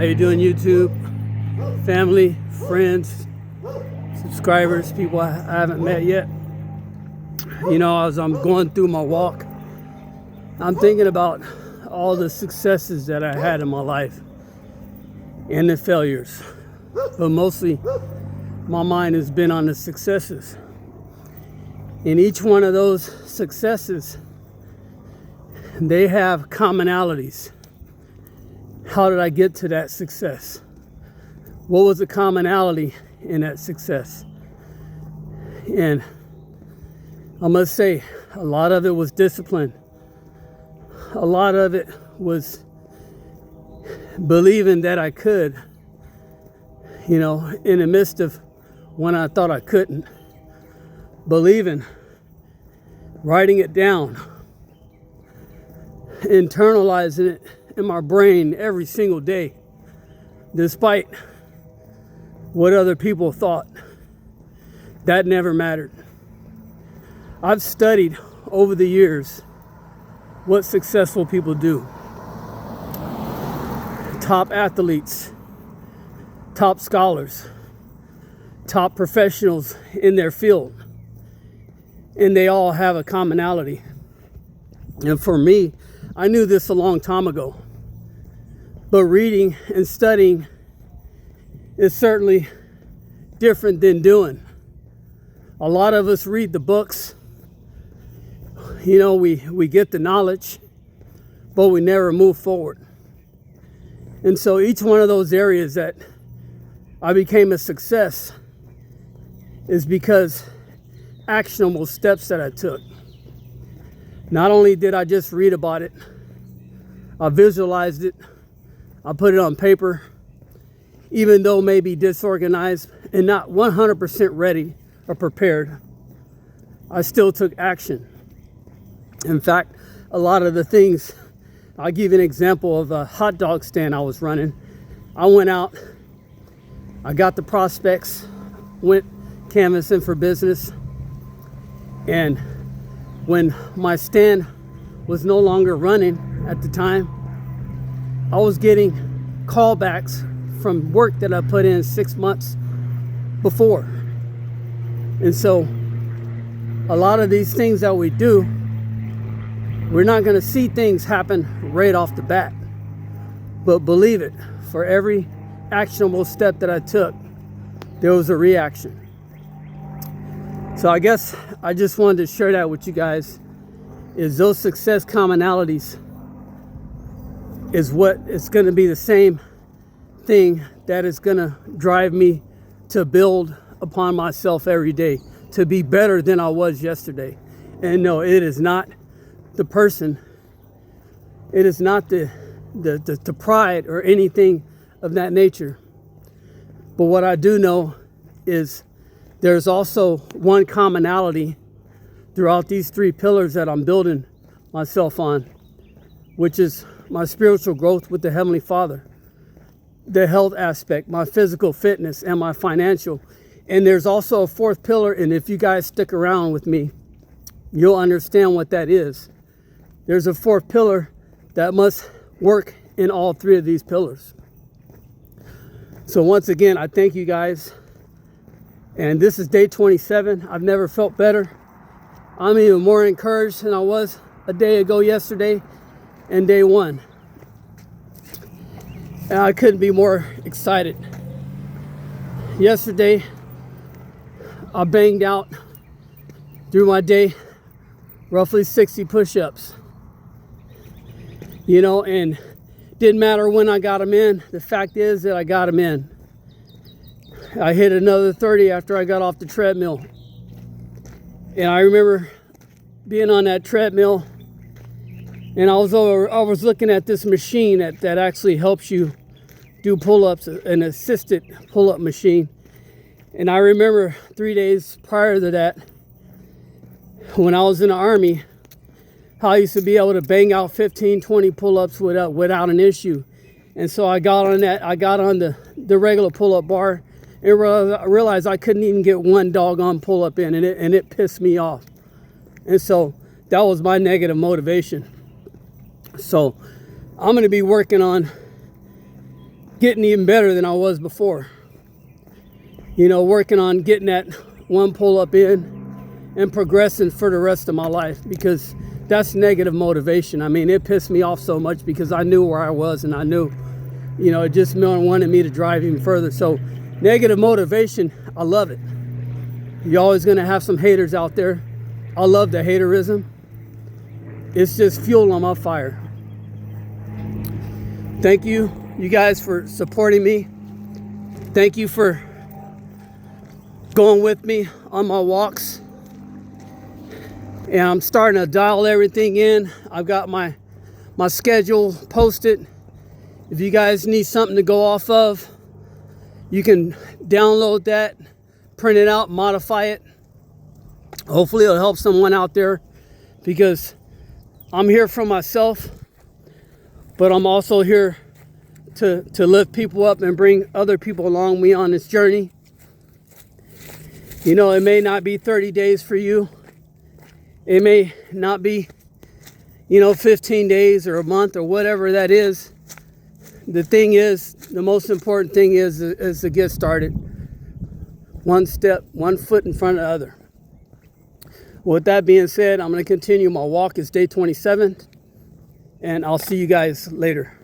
How you doing, YouTube? Family, friends, subscribers, people I haven't met yet. You know, as I'm going through my walk, I'm thinking about all the successes that I had in my life and the failures. But mostly, my mind has been on the successes. And each one of those successes, they have commonalities. How did I get to that success? What was the commonality in that success? And I must say, a lot of it was discipline. A lot of it was believing that I could, you know, in the midst of when I thought I couldn't. Believing, writing it down, internalizing it in my brain every single day, despite what other people thought. That never mattered. I've studied over the years what successful people do. Top athletes, top scholars, top professionals in their field. And they all have a commonality. And for me, I knew this a long time ago. But reading and studying is certainly different than doing. A lot of us read the books. You know, we get the knowledge, but we never move forward. And so each one of those areas that I became a success is because actionable steps that I took. Not only did I just read about it, I visualized it, I put it on paper, even though maybe disorganized and not 100% ready or prepared, I still took action. In fact, a lot of the things, I'll give you an example of a hot dog stand I was running. I went out, I got the prospects, went canvassing for business, and when my stand was no longer running at the time, I was getting callbacks from work that I put in 6 months before. And so a lot of these things that we do, we're not going to see things happen right off the bat. But believe it, for every actionable step that I took, there was a reaction. So I guess I just wanted to share that with you guys, is those success commonalities is what is going to be the same thing that is going to drive me to build upon myself every day, to be better than I was yesterday. And no, it is not the person, it is not the pride or anything of that nature. But what I do know is there's also one commonality throughout these 3 pillars that I'm building myself on, which is my spiritual growth with the Heavenly Father, the health aspect, my physical fitness, and my financial. And there's also a 4th pillar, and if you guys stick around with me, you'll understand what that is. There's a 4th pillar that must work in all 3 of these pillars. So once again, I thank you guys. And this is day 27. I've never felt better. I'm even more encouraged than I was a day ago yesterday and day 1. And I couldn't be more excited. Yesterday, I banged out through my day roughly 60 push-ups. You know, and didn't matter when I got them in. The fact is that I got them in. I hit another 30 after I got off the treadmill. And I remember being on that treadmill, and I was looking at this machine that actually helps you do pull-ups, an assisted pull-up machine. And I remember 3 days prior to that, when I was in the Army, how I used to be able to bang out 15, 20 pull-ups without an issue. And so I got on the regular pull-up bar, and realized I couldn't even get one doggone pull-up in, and it pissed me off. And so that was my negative motivation. So I'm going to be working on getting even better than I was before. You know, working on getting that one pull-up in and progressing for the rest of my life, because that's negative motivation. I mean, it pissed me off so much because I knew where I was, and I knew, you know, it just wanted me to drive even further. So negative motivation, I love it. You're always going to have some haters out there. I love the haterism. It's just fuel on my fire. Thank you guys for supporting me. Thank you for going with me on my walks. And I'm starting to dial everything in. I've got my schedule posted. If you guys need something to go off of, you can download that, print it out, modify it. Hopefully it'll help someone out there, because I'm here for myself, but I'm also here to lift people up and bring other people along with me on this journey. You know, it may not be 30 days for you. It may not be, 15 days or a month or whatever that is. The thing is, the most important thing is to get started. One step, one foot in front of the other. With that being said, I'm going to continue my walk. It's day 27, and I'll see you guys later.